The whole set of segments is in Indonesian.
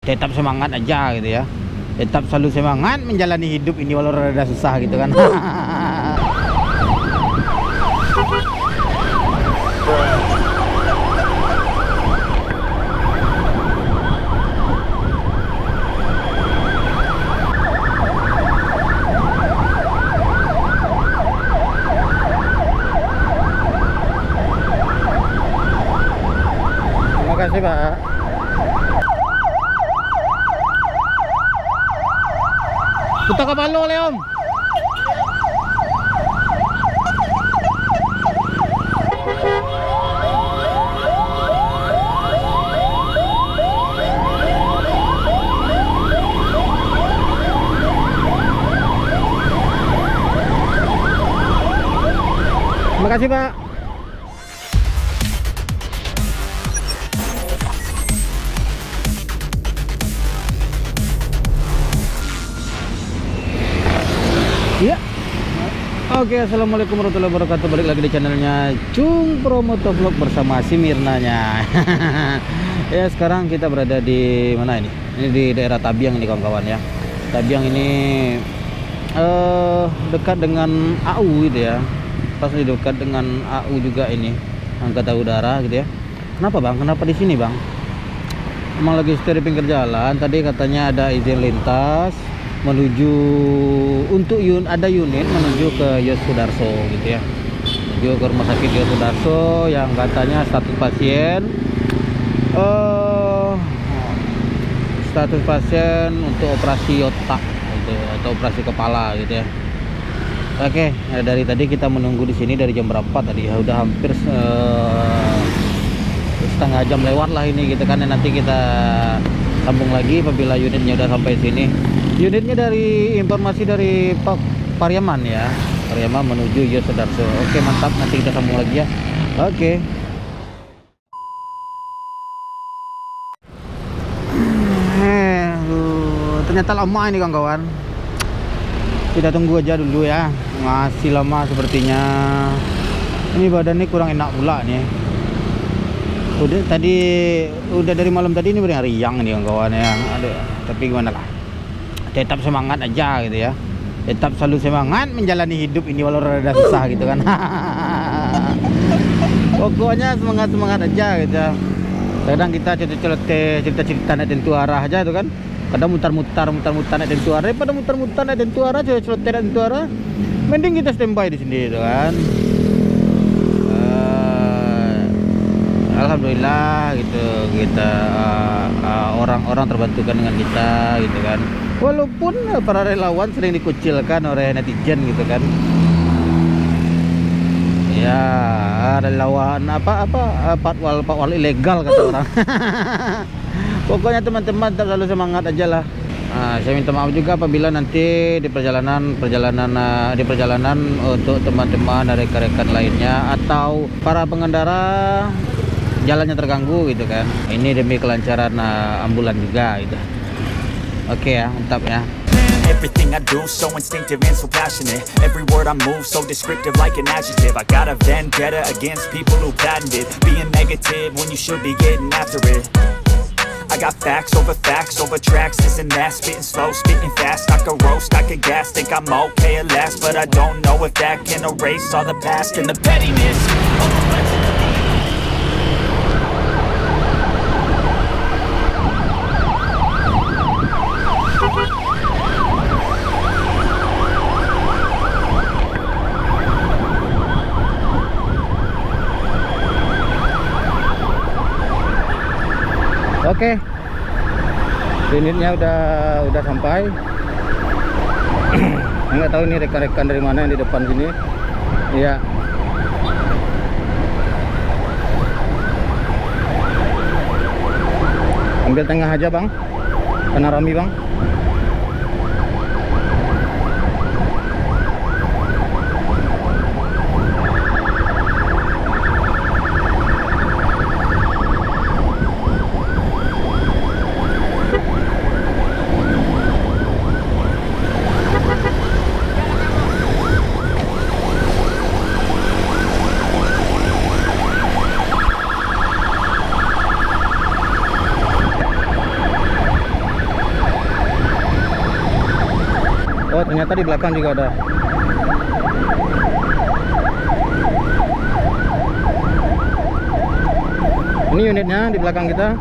tetap semangat aja gitu ya. Tetap selalu semangat menjalani hidup ini walau rada susah gitu kan. Terima kasih Pak. Putar ke Palo le Om. Terima kasih Pak. Ya. Oke, assalamualaikum warahmatullahi wabarakatuh. Balik lagi di channelnya Cung Pro Motovlog bersama si Mirnanya. Ya, sekarang kita berada di mana ini? Ini di daerah Tabiang ini kawan-kawan ya. Tabiang ini dekat dengan AU gitu ya. Pas di dekat dengan AU juga ini, Angkatan Udara gitu ya. Kenapa Bang? Kenapa di sini Bang? Emang lagi setir di pinggir jalan. Tadi katanya ada izin lintas menuju untuk ada unit menuju ke Yos Sudarso gitu ya, menuju ke rumah sakit Yos Sudarso yang katanya status pasien untuk operasi otak gitu, atau operasi kepala gitu ya. Oke, dari tadi kita menunggu di sini dari jam berapa tadi ya, udah hampir setengah jam lewat lah ini gitu kan. Nanti kita sambung lagi apabila unitnya udah sampai sini. Unitnya dari informasi dari Pak Pariaman ya, Pariaman menuju Yos Sudarso. Oke, mantap, nanti kita sambung lagi ya. Oke. Ternyata lama ini kawan-kawan. Kita tunggu aja dulu ya. Masih lama sepertinya. Ini badannya kurang enak pula nih. Udah dari malam tadi ini riang nih kawan-kawan ya. Aduh, tapi gimana lah. Tetap semangat aja gitu ya. Tetap selalu semangat menjalani hidup ini walau rada susah gitu kan. Pokoknya semangat aja gitu ya. Kadang kita cerita-cerita naik tentu arah aja tuh kan. Kadang mutar-mutar naik tentu arah, daripada mutar-mutar naik tentu arah, cerita naik tentu arah, mending kita standby di sini gitu kan. Alhamdulillah gitu, kita orang-orang terbantukan dengan kita gitu kan. Walaupun para relawan sering dikucilkan oleh netizen gitu kan. Ya, relawan patwal ilegal kata orang. Pokoknya teman-teman tetap selalu semangat aja lah. Saya minta maaf juga apabila nanti di perjalanan untuk teman-teman dari rekan-rekan lainnya atau para pengendara jalannya terganggu gitu kan. Ini demi kelancaran ambulan juga gitu. Oke ya, mantap ya. Everything I do so instinctive and so passionate. Every word I move so descriptive like an adjective. I got a vendetta against people who patented being negative when you should be getting after it. I got facts over tracks, this and that. Spitting slow, spitting fast. I could roast, I could gas. Think I'm okay at last, but I don't know if that can erase all the past and the pettiness. Oke, unitnya udah sampai. Nggak tahu ini rekan-rekan dari mana yang di depan sini. Iya. Ambil tengah aja bang, karena rame bang. Oh, ternyata di belakang juga ada. Ini unitnya di belakang kita.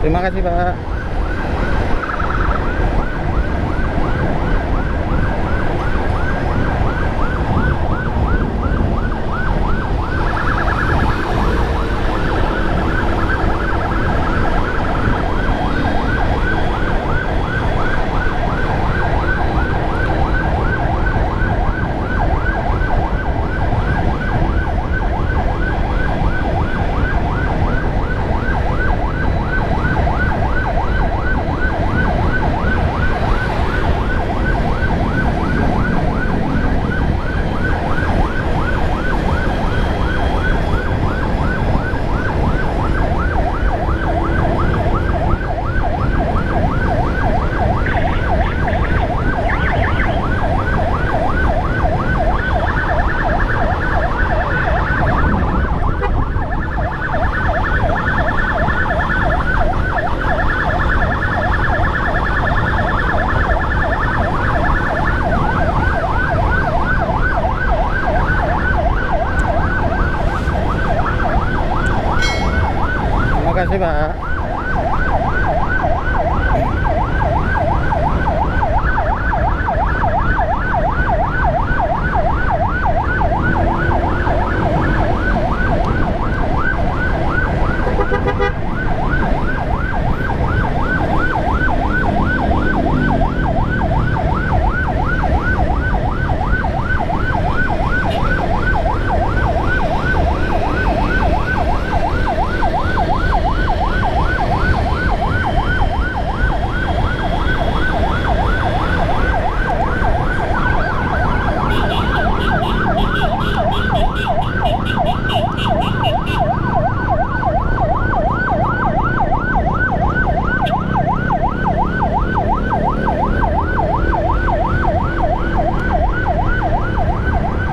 Terima kasih, Pak. Terima kasih, Pak.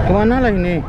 Kemana lah ini?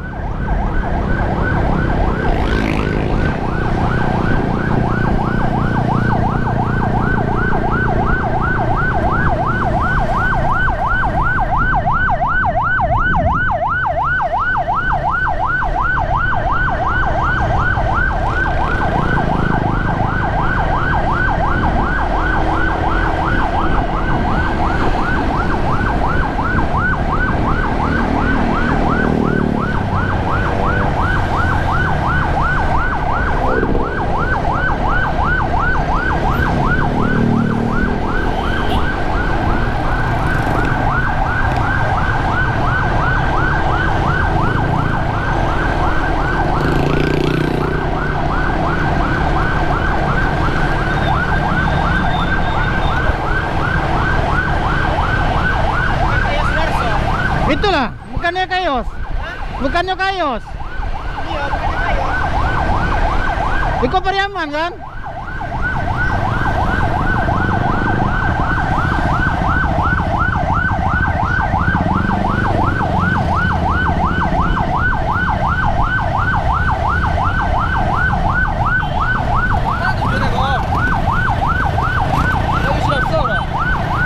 Itulah, bukannya Kayos. Bukannya Kayos. Iya, bukannya kayak. Iko Pariaman kan?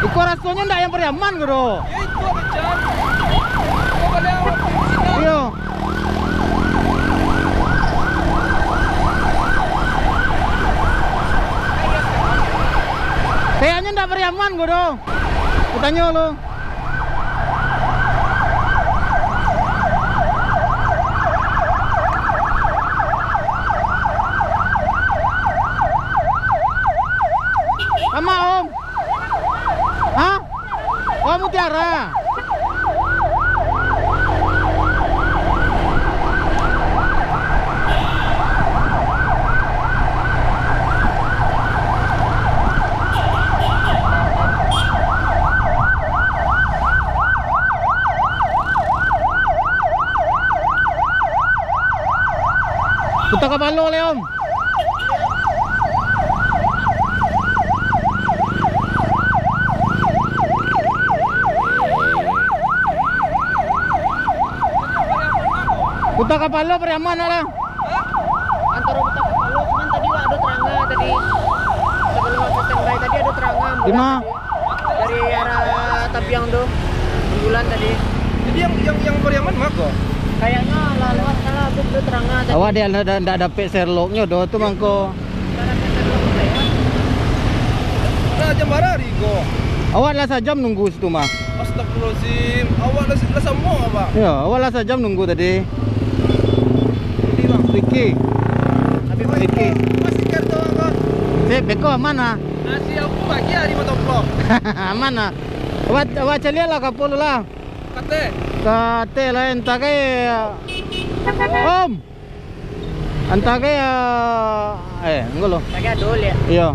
Iko rasanya ndak yang Pariaman gitu. Ya itu kejar. Kok ada sini? Iya. Kayaknya ndak Pariaman gitu. Kutanya lu. Sama Om. Hah? Oh, Mutiara. Punta Kapalo le Om. Kuta Kapalo Pariaman lah. Antara Buta Kapalo, cuman tadi Wak ada teranga tadi. Sebelum aku standby tadi ada teranga. Di mana? Dari arah Tapiang tuh. Bulan tadi. Jadi yang Pariaman mah kok. Kayaknya lah lewat sana tuh ada teranga tadi. Awak dia ndak dapet Sherlocknya do tu mangko. Nah, jam berapa Rigo? Awak lah sejam nunggu situ mah. Astagfirullahaladzim. Awak lah semua apa? Ya, awak lah sejam nunggu tadi. Ini bang. Ricky. Tapi Ricky. Masih kartu apa? Sip, beko mana? Nasi aku bagi hari motoplok. Mana? Awak celia lah kapul lah. Kate. Kate lah entah kaya. Om. Entah kaya. Enggak lo. lagi adul ya. Iya.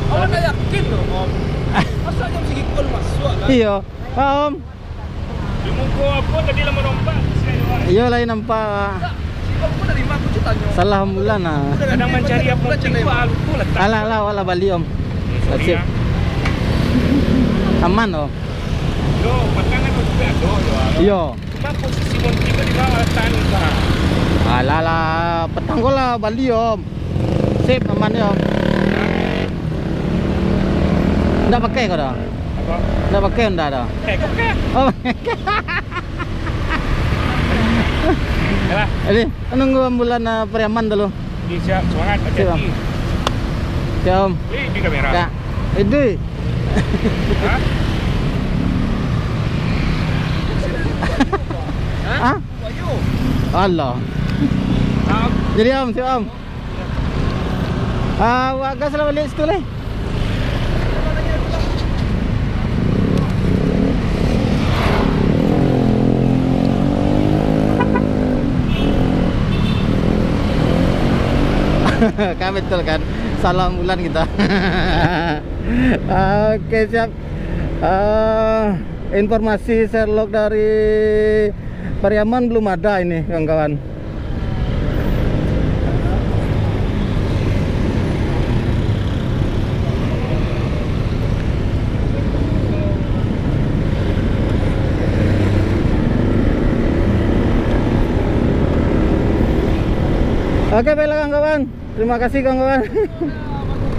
Awak tak yakin loh om. Masa jam segitu lu masuk kan? Iya. Om. Di muka apa tadi lama nompak? Iya lah nampak. Aku dari mana aku tanya. Salah bulan nah. Kadang mencari apa itu aku letak. Alah wala bali om. Sorry ya. Aman om. Yo, patangan aku juga ada yo. Iya. Cuma posisi kita di bawah tanah kan. Alah lah petang ko lah bali om. Sip aman ya om. Ndak pakai kau dah. Apa? Ndak pakai ndak dah. Kok kaya? Oh. Yalah, Ini nunggu ambulan Pariaman dulu. di siap semangat Siap. hati-hati. Ya om. Di kamera. Ya. Itu. Hah? Hah? Ayo. Allah. Jadi om, siap om. Wak gas lah balik situ leh. Kan betul kan, salah bulan kita. Oke siap. Informasi Sherlock dari Pariaman belum ada ini kawan-kawan. Oke baiklah kawan-kawan. Terima kasih kawan-kawan.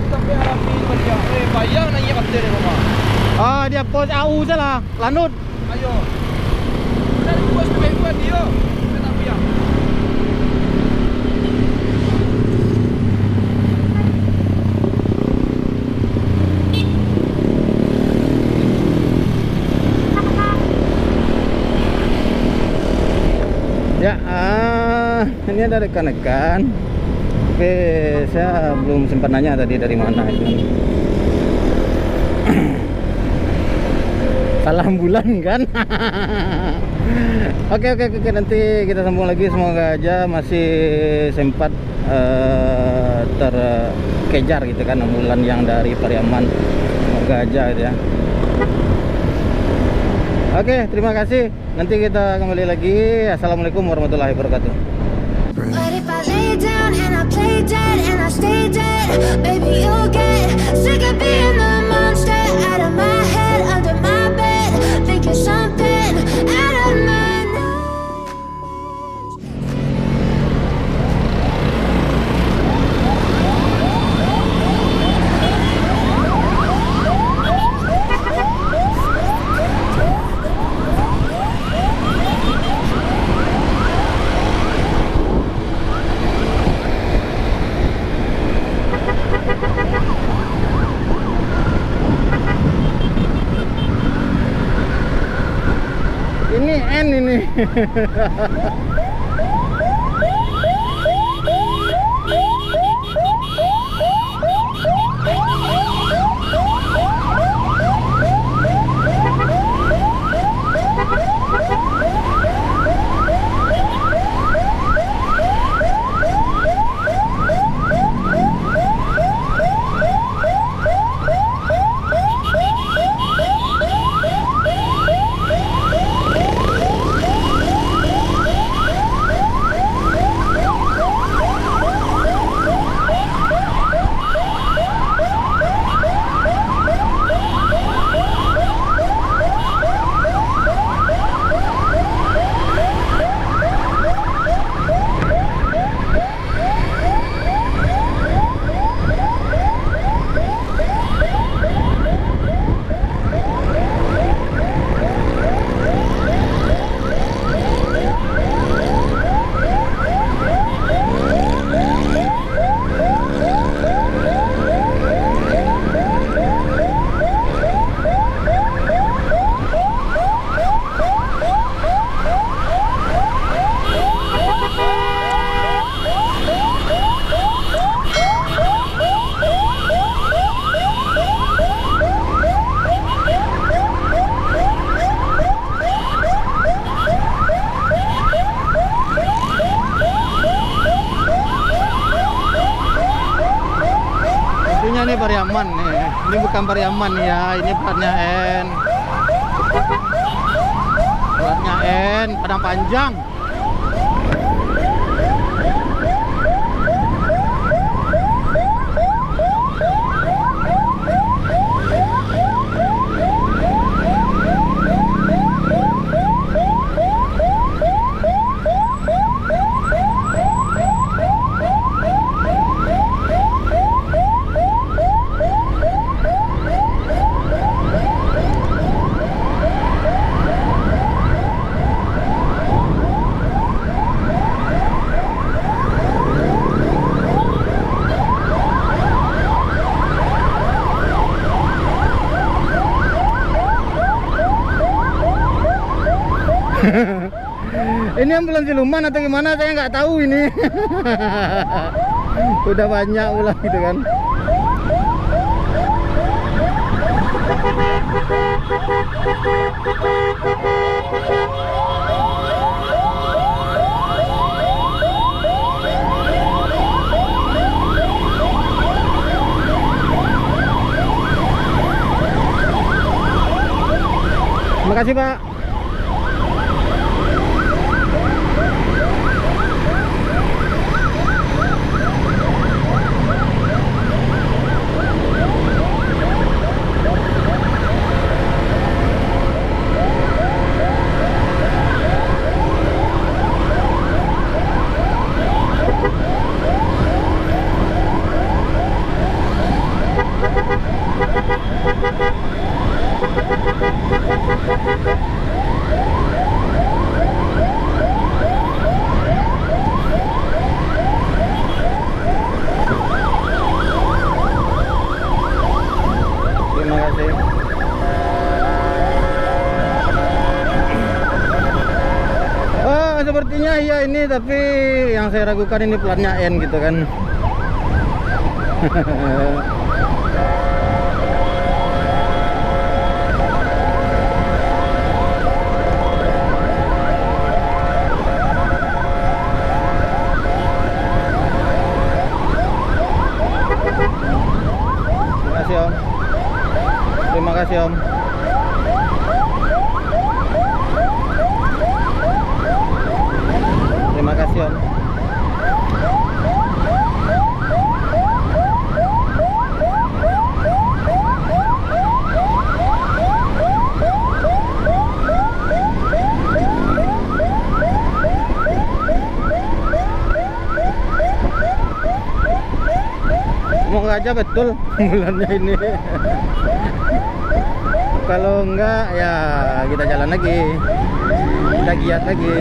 Sampai harapi kerja. Bayang nanya bakter rumah. Dia pos AU salah, lanut. Ayo. Udah bos buat dia. Kita tak biang. Ya, ini ada rekan-rekan. Oke, saya belum sempat nanya tadi dari mana itu. Salah bulan kan? Oke, nanti kita sambung lagi. Semoga aja masih sempat terkejar gitu kan ambulan yang dari Pariaman. Semoga aja gitu ya. Oke, terima kasih. Nanti kita kembali lagi. Assalamualaikum warahmatullahi wabarakatuh. But if I lay down and I play dead and I stay dead, baby, you'll get sick of being the monster out of my head, under my bed, thinking something out of my nose. Ini N ini. Bekam Pariaman ya. Ini platnya N. Platnya N, Padang Panjang. Ini ambulans siluman atau gimana, saya nggak tahu ini. Udah banyak ulang gitu kan. Terima kasih Pak. Sepertinya iya ini, tapi yang saya ragukan ini platnya N gitu kan. Terima kasih Om. Terima kasih Om. Terima kasih Om. Semoga aja betul bulannya ini. Kalau enggak ya kita jalan lagi, kita giat lagi.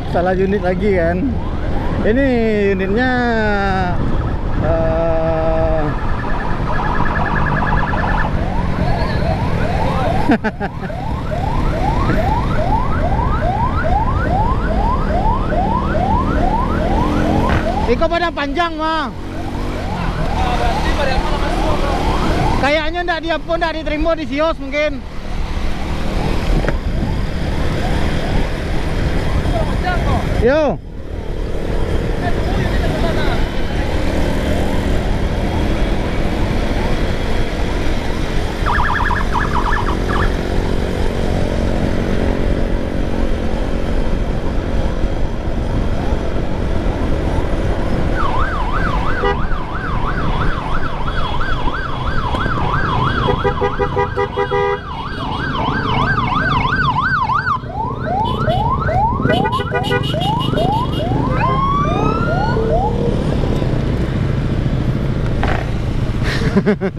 Salah unit lagi kan. Ini unitnya Iko pada panjang mah. Berarti pada mana masuk bro? Kayaknya ndak dia pun ndak diterima di Sios mungkin. Panjang kok. Yo.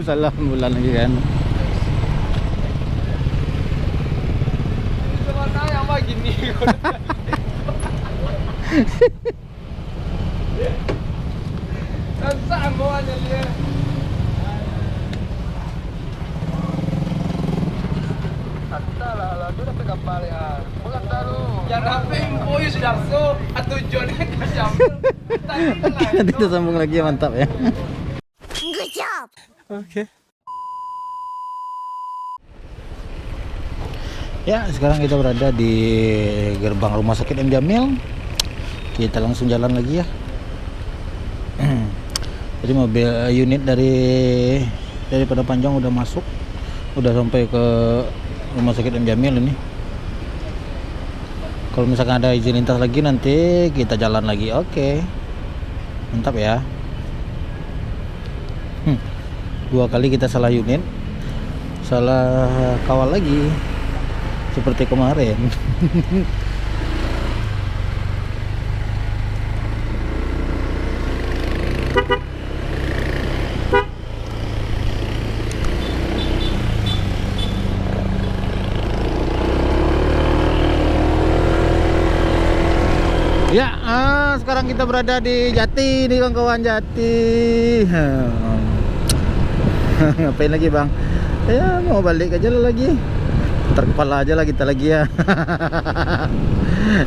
Salah bulan lagi kan. Gimana yang mah gini? Saan mo aja dia. Lah, udah pegang balik ah. Pulang dulu. Jangan sampai boy sudah so tujuannya ke Jambil. Nanti kita sambung lagi ya, mantap ya. Good job. Oke. Ya, sekarang kita berada di gerbang rumah sakit M Jamil. Kita langsung jalan lagi ya. Jadi mobil unit daripada Panjang udah masuk, udah sampai ke rumah sakit M Jamil ini. Kalau misalkan ada izin lintas lagi nanti kita jalan lagi. Oke. Mantap ya. 2 kali kita salah unit, salah kawal lagi seperti kemarin. Ya, sekarang kita berada di Jati, di kawan-kawan Jati. Ngapain lagi bang? Ya mau balik aja lah lagi. Ntar kepala aja lah kita lagi ya.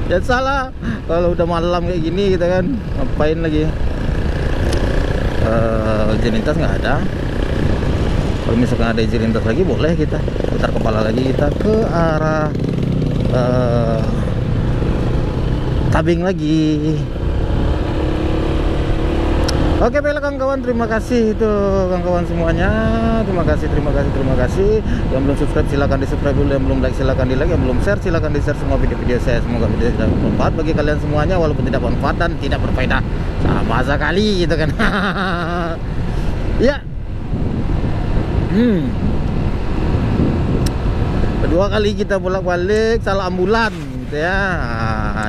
Jangan salah, kalau udah malam kayak gini kita kan ngapain lagi? Izin lintas nggak ada. Kalau misalkan ada izin lintas lagi boleh kita putar kepala lagi kita ke arah Tabing lagi. Oke baiklah kawan-kawan, terima kasih itu kawan-kawan semuanya. Terima kasih. Yang belum subscribe silakan di subscribe dulu, yang belum like silakan di like, yang belum share silakan di share semua video-video saya. Semoga video saya bermanfaat bagi kalian semuanya, walaupun tidak bermanfaat dan tidak berfaedah sama sekali gitu kan. Ya. Kedua kali kita bolak-balik salah ambulan gitu ya.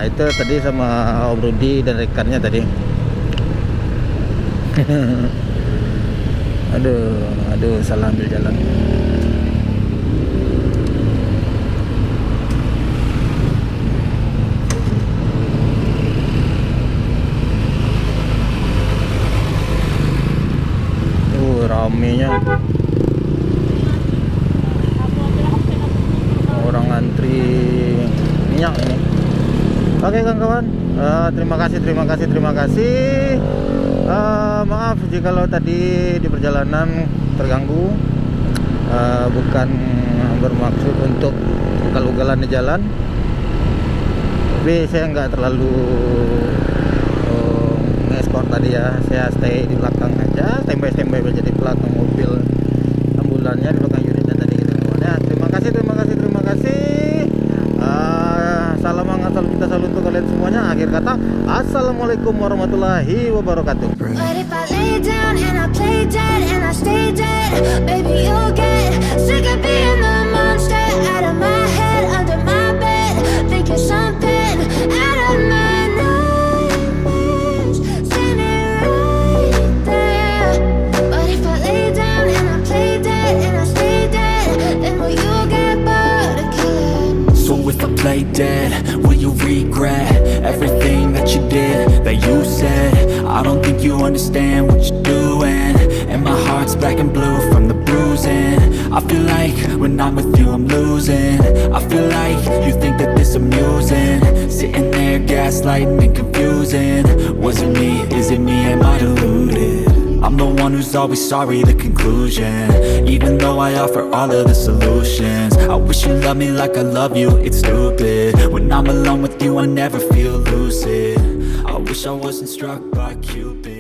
Itu tadi sama Om Rudi dan rekannya tadi. aduh salah ambil jalan. Ramenya orang antri minyak ini. Oke kawan-kawan, terima kasih. Maaf jikalau tadi di perjalanan terganggu, bukan bermaksud untuk ugal-ugalan di jalan, tapi saya nggak terlalu nge-escort tadi ya. Saya stay di belakang aja, standby aja di belakang mobil ambulannya, di belakang unitnya tadi gitu kawan ya. Terima kasih. Salam hangat, salam kita selalu untuk kalian semuanya. Akhir kata, assalamualaikum warahmatullahi wabarakatuh. But if I lay down and I play dead and I stay dead, baby you'll get sick of being the monster out of my head, under my bed, thinking something out of my nightmares, standing right there. But if I lay down and I play dead and I stay dead, then will you get bored again? So if I play dead? Will you regret everything that you did, that you said? I don't think you understand what you're doing, and my heart's black and blue from the bruising. I feel like when I'm with you I'm losing. I feel like you think that this amusing, sitting there gaslighting and confusing. Was it me? Is it me? Am I deluded? I'm the one who's always sorry, the conclusion. Even though I offer all of the solutions, I wish you loved me like I love you, it's stupid. When I'm alone with you I never feel lucid. I wish I wasn't struck by Cupid.